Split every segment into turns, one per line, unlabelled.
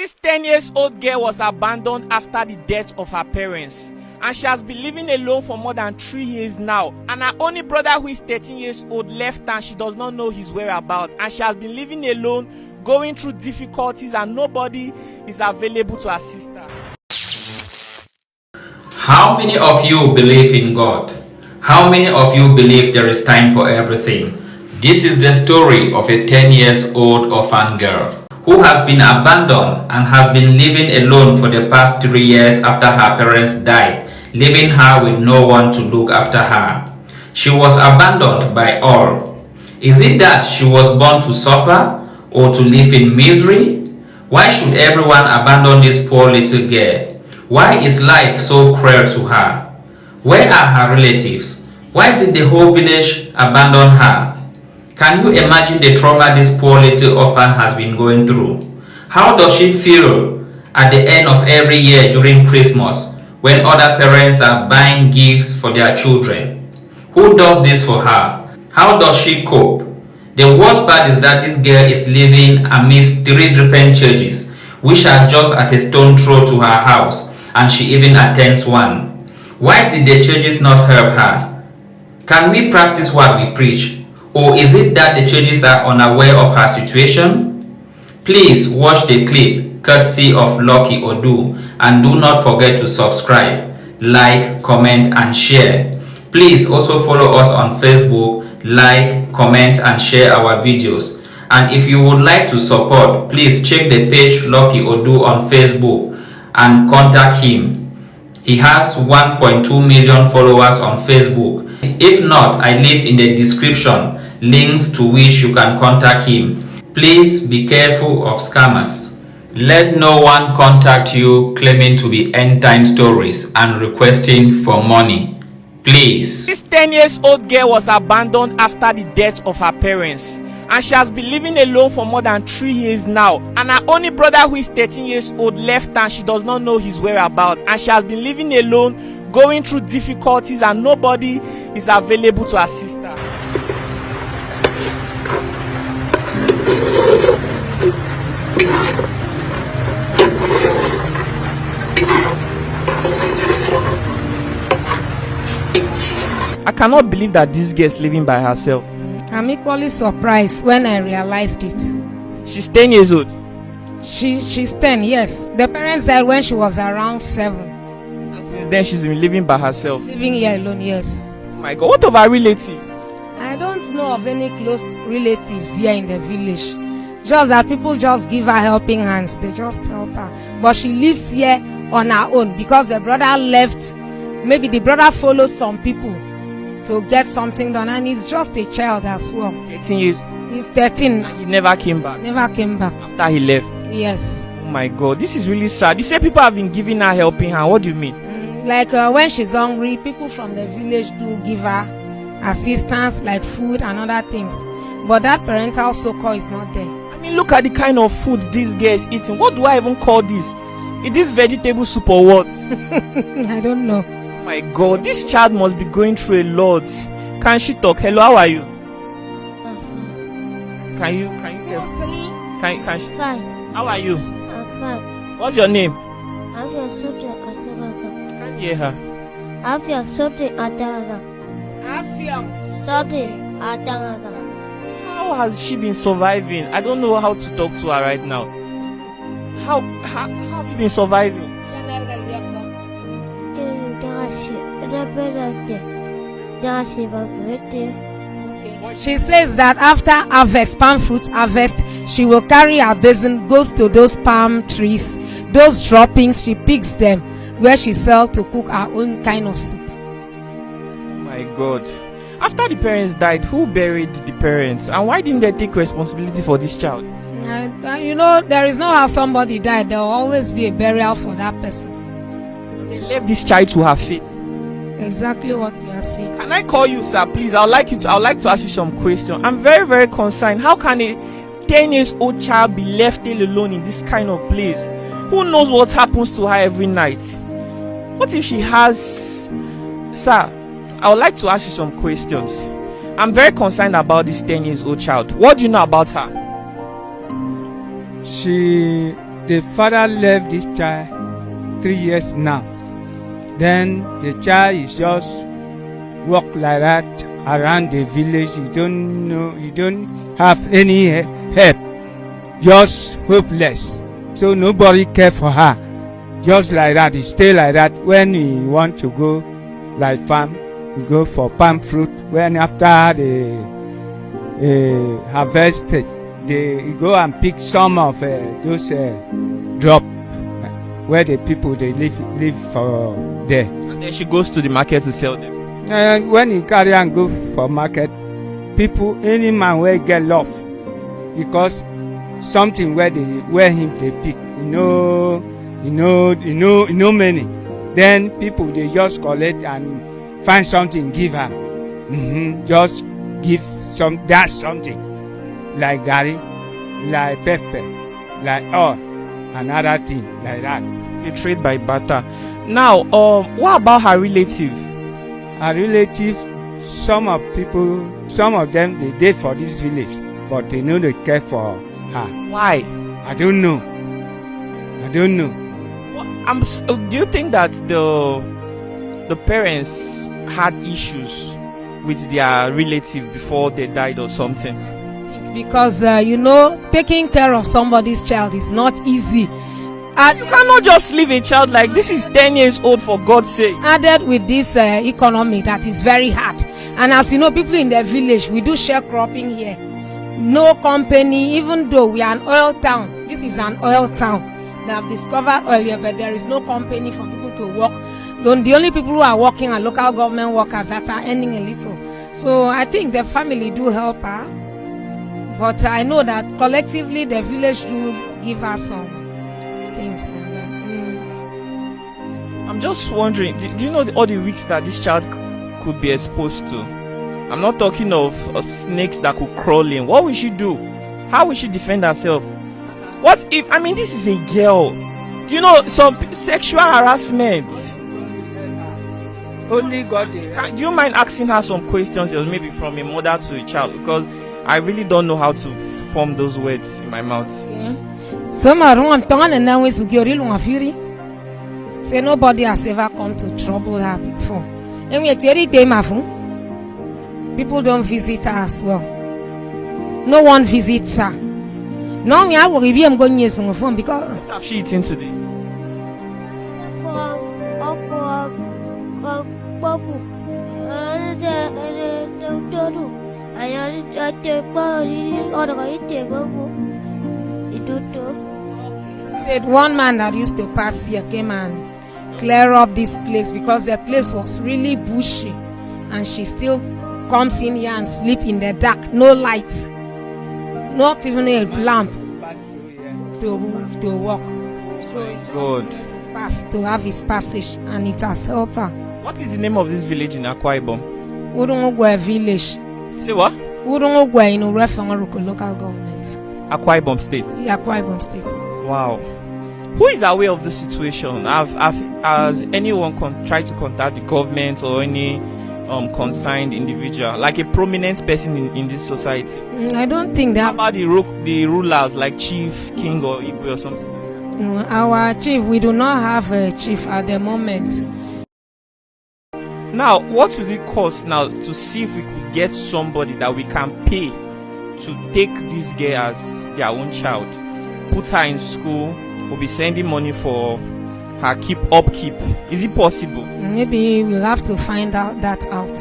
This 10-year-old girl was abandoned after the death of her parents, and she has been living alone for more than 3 years now. And her only brother, who is 13 years old, left and she does not know his whereabouts, and she has been living alone, going through difficulties, and nobody is available to assist her.
How many of you believe in God? How many of you believe there is time for everything? This is the story of a 10-year-old orphan girl who has been abandoned and has been living alone for the past 3 years after her parents died, leaving her with no one to look after her. She was abandoned by all. Is it that she was born to suffer or to live in misery? Why should everyone abandon this poor little girl? Why is life so cruel to her? Where are her relatives? Why did the whole village abandon her? Can you imagine the trauma this poor little orphan has been going through? How does she feel at the end of every year during Christmas when other parents are buying gifts for their children? Who does this for her? How does she cope? The worst part is that this girl is living amidst 3 different churches, which are just at a stone throw to her house, and she even attends one. Why did the churches not help her? Can we practice what we preach? Or is it that the churches are unaware of her situation? Please watch the clip courtesy of Lucky Udu, and do not forget to subscribe, like, comment and share. Please also follow us on Facebook, like, comment and share our videos. And if you would like to support, please check the page Lucky Udu on Facebook and contact him. He has 1.2 million followers on Facebook. If not, I leave in the description links to which you can contact him. Please be careful of scammers. Let no one contact you claiming to be end-time stories and requesting for money. Please.
This 10-year-old girl was abandoned after the death of her parents, and she has been living alone for more than 3 years now. And her only brother, who is 13 years old, left and she does not know his whereabouts, and she has been living alone, going through difficulties, and nobody is available to assist her. I cannot believe that this girl is living by herself.
I'm equally surprised when I realized it.
She's 10 years old.
She's 10, yes. The parents died when she was around 7.
And since then, she's been living by herself.
Living here alone, yes.
Oh my God, what of her relative?
I don't know of any close relatives here in the village. Just that people just give her helping hands. They just help her. But she lives here on her own because the brother left. Maybe the brother followed some people to get something done, and he's just a child as well.
13 years.
He's 13.
And he never came back.
Never came back.
After he left.
Yes.
Oh my God, this is really sad. You say people have been giving her helping hand. What do you mean?
Like when she's hungry, people from the village do give her assistance, like food and other things. But that parental support is not there.
I mean, look at the kind of food this girl is eating. What do I even call this? Is this vegetable soup or what?
I don't know.
Oh my God, this child must be going through a lot. Can she talk? Hello, how are you? Can you can she?
Fine.
How are you?
I'm fine.
What's your name?
I'm your subject Ataraga.
Can't hear her.
I'm your subject Ataraga. Subject Ataraga.
How has she been surviving? I don't know how to talk to her right now. How have you been surviving?
She says that after harvest, palm fruit harvest, she will carry her basin, goes to those palm trees, those droppings, she picks them, where she sells to cook her own kind of soup.
Oh my God. After the parents died, who buried the parents? And why didn't they take responsibility for this child?
You know, there is no how somebody died. There will always be a burial for that person.
They left this child to her fate.
Exactly what we are seeing.
Can I call you, sir? Please, I would like to ask you some questions. I'm very, very concerned. How can a 10-year-old child be left alone in this kind of place? Who knows what happens to her every night? What if she has... Sir, I would like to ask you some questions. I'm very concerned about this 10-year-old child. What do you know about her?
She the father left this child 3 years now. Then the child is just walk like that around the village. You don't know, you don't have any help, just hopeless. So nobody care for her. Just like that, he stay like that. When he want to go like farm, he go for palm fruit. When after the harvest, they go and pick some of those drop where the people they live for there.
And then she goes to the market to sell them.
When he carry and go for market, people, any man will get love because something where him they pick, you know many. Then people they just collect and find something, give her. Just give something like gari, like pepper, like another thing like that.
They trade by barter. Now, what about her relative?
Her relative, some of them they did for this village, but they know they care for her.
Why?
I don't know.
Do you think that the parents had issues with their relative before they died or something?
Because taking care of somebody's child is not easy.
You cannot just leave a child like this. Is 10 years old, for God's sake.
Added with this economy that is very hard, and as you know, people in the village, we do sharecropping here. No company, even though we are an oil town. This is an oil town. They have discovered oil here, but there is no company for people to work. The only people who are working are local government workers that are earning a little. So I think the family do help her, but I know that collectively the village do give her some things like that.
I'm just wondering, do you know all the risks that this child could be exposed to? I'm not talking of snakes that could crawl in. What will she do? How will she defend herself? What if, this is a girl. Do you know some sexual harassment?
Only God.
Do you mind asking her some questions, maybe from a mother to a child? Because I really don't know how to form those words in my mouth.
Say nobody has ever come to trouble her before. People don't visit her as well. No one visits her. No, me I will be going to the phone because.
What have she eaten today?
Said one man that used to pass here came and clear up this place because the place was really bushy, and she still comes in here and sleep in the dark, no light, not even a lamp to walk. So
God,
pass to have his passage, and it has helped her.
What is the name of this village in Akwa Ibom?
Urungugwe village.
Say what?
Urungugwe in Orphan local government.
Akwa Ibom State.
Yeah, Akwa Ibom State.
Wow. Who is aware of the situation? Has anyone tried to contact the government or any concerned individual, like a prominent person in this society?
I don't think that.
How about the rulers, like chief, king, or Igwe or something?
Our chief, we do not have a chief at the moment.
Now, what will it cost now to see if we could get somebody that we can pay to take this girl as their own child, put her in school, we'll be sending money for her upkeep? Is it possible?
Maybe we'll have to find that out.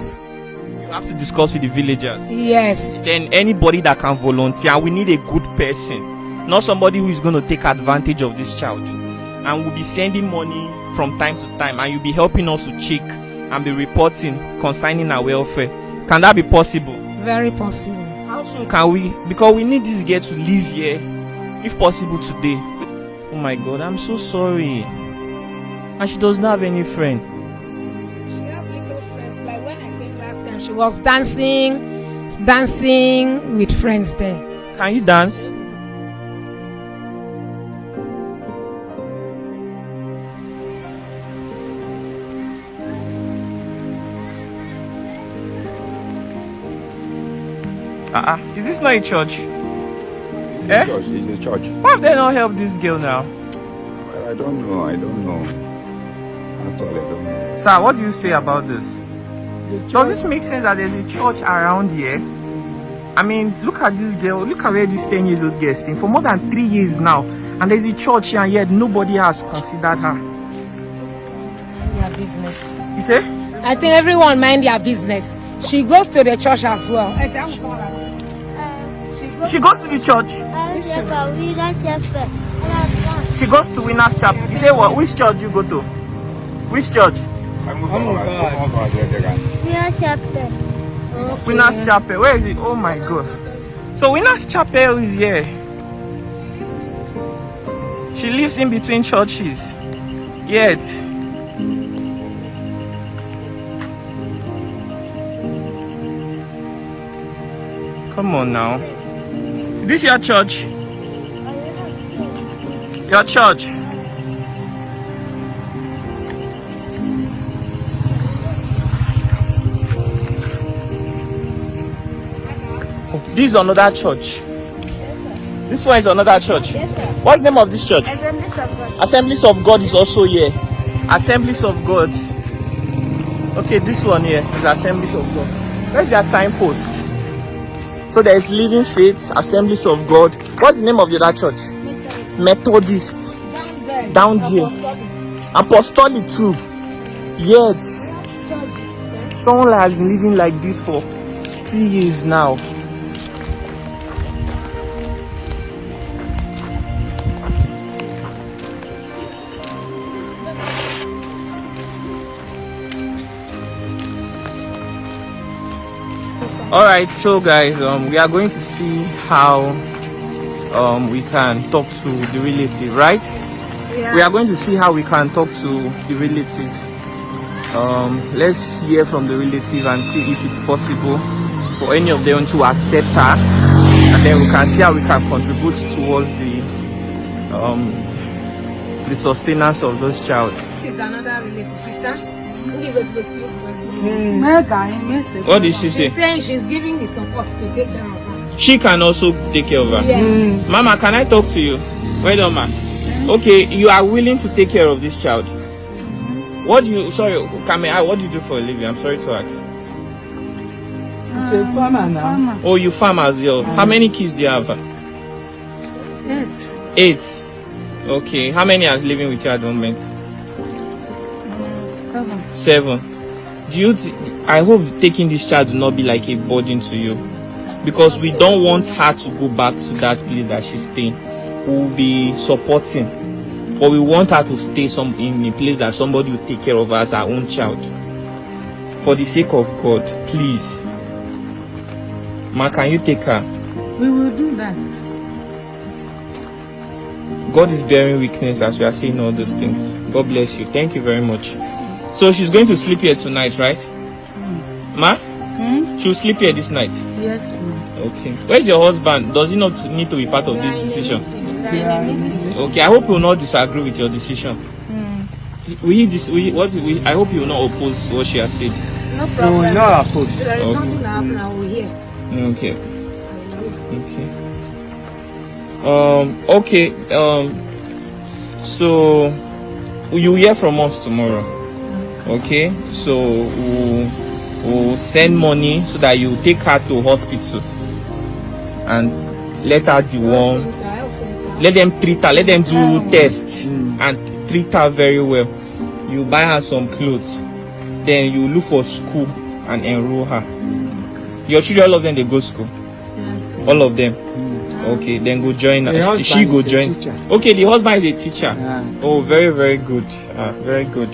You have to discuss with the villagers.
Yes.
Then anybody that can volunteer, we need a good person, not somebody who is going to take advantage of this child. And we'll be sending money from time to time, and you'll be helping us to check and be reporting concerning our welfare. Can that be possible?
Very possible.
How soon can we? Because we need this girl to live here, if possible today. Oh my God, I'm so sorry. And she does not have any friend.
She has little friends. Like when I came last time, she was dancing with friends there.
Can you dance? Is this not a church?
It's a church.
Why have they not helped this girl now?
I don't know. Actually, I don't know.
Sir, what do you say about this? Does this make sense that there's a church around here? I mean, look at this girl. Look at where this 10 years old girl is staying for more than 3 years now. And there's a church here and yet nobody has considered her.
Their business.
You say?
I think everyone mind their business. She goes to the church as well.
She goes to the church. She goes to Winners Chapel. You say what? Which church you go to? Which church? Winners Chapel. Where is it? Oh my God. So Winners Chapel is here. She lives in between churches. Yet. Come on now. This your church? Your church? This is another church. This one is another church.
Yes, sir.
What's the name of this church?
Assemblies of God.
Assemblies of God is also here. Assemblies of God. Okay, this one here is Assemblies of God. Where's your signpost? So there is Living Faith, Assemblies of God. What's the name of the other church? Methodist. Down there. Apostolic too. Yet, someone has been living like this for 3 years now. Alright, so guys, we are going to see how we can talk to the relative, right?
Yeah.
We are going to see how we can talk to the relative. Let's hear from the relative and see if it's possible for any of them to accept her, and then we can see how we can contribute towards the sustenance of this child.
This is another relative sister.
What did she say?
She's saying she's giving the support to take care of her.
She can also take care of her.
Yes.
Mama, can I talk to you? Wait on, ma. Okay, you are willing to take care of this child. What do you, sorry, Kame, what do you do for a living? I'm sorry to ask.
She's a farmer now.
Oh, you farm as well. How many kids do you have?
8.
8. Okay, how many are living with you at the moment? 7. Do you I hope taking this child will not be like a burden to you, because we don't want her to go back to that place that she's staying. We will be supporting, but we want her to stay in a place that somebody will take care of her as her own child. For the sake of God, please. Ma, can you take her?
We will do that.
God is bearing witness as we are saying all those things. God bless you. Thank you very much. So she's going to sleep here tonight, right? Ma? She'll sleep here this night?
Yes.
Okay. Where's your husband? Does he not need to be part of this decision? Okay, I hope he will not disagree with your decision. I hope you will not oppose what she has said.
No problem.
We will not oppose.
There is nothing that happen, I will hear.
Okay. Okay. So you will hear from us tomorrow. Okay, so we'll send money so that you take her to hospital and let her deworm. Let them treat her, let them do tests and treat her very well. You buy her some clothes, then you look for school and enroll her. Your children, all of them, they go to school?
Yes.
All of them? Okay, then go join her. She go join. Okay, the husband is a teacher.
Yeah.
Oh, very, very good. Very good.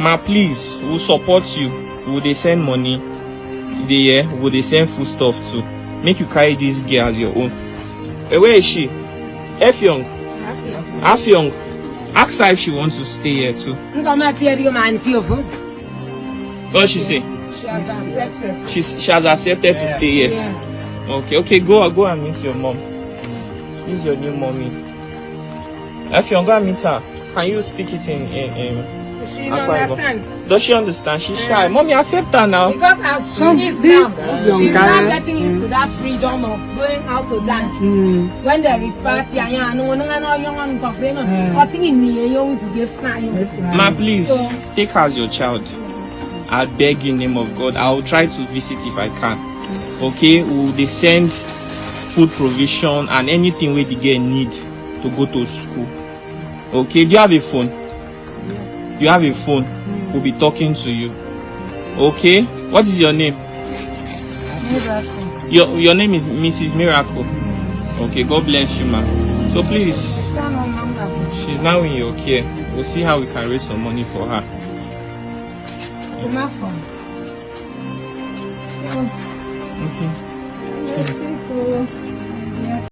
Ma, please, we'll support you. Will they send money? Will they send food stuff too? Make you carry this girl as your own. Where is she? Efyong. Afyong. Ask her if she wants to stay here too. What she say?
She has accepted.
She has accepted to stay here.
Yes.
Okay, go and meet your mom. This is your new mommy. Efyong, go and meet her. Can you speak it in
She
How far you go?
understands.
Does she understand? She's shy. Mommy, accept her now.
Because as
Some
she is
big
now,
young
she's
guy,
not getting used to that freedom of going out to dance. When there is party, and
Ma, please,
So-
take her as your child. I beg in the name of God. I will try to visit if I can. Okay, will they send food provision and anything where the girl need to go to school? Okay, do you have a phone? Yes. Do you have a phone? We'll be talking to you. Okay, what is your name?
Miracle.
Your name is Mrs. Miracle. Okay, God bless you, ma. So please, she's now in your care. We'll see how we can raise some money for her.
Okay.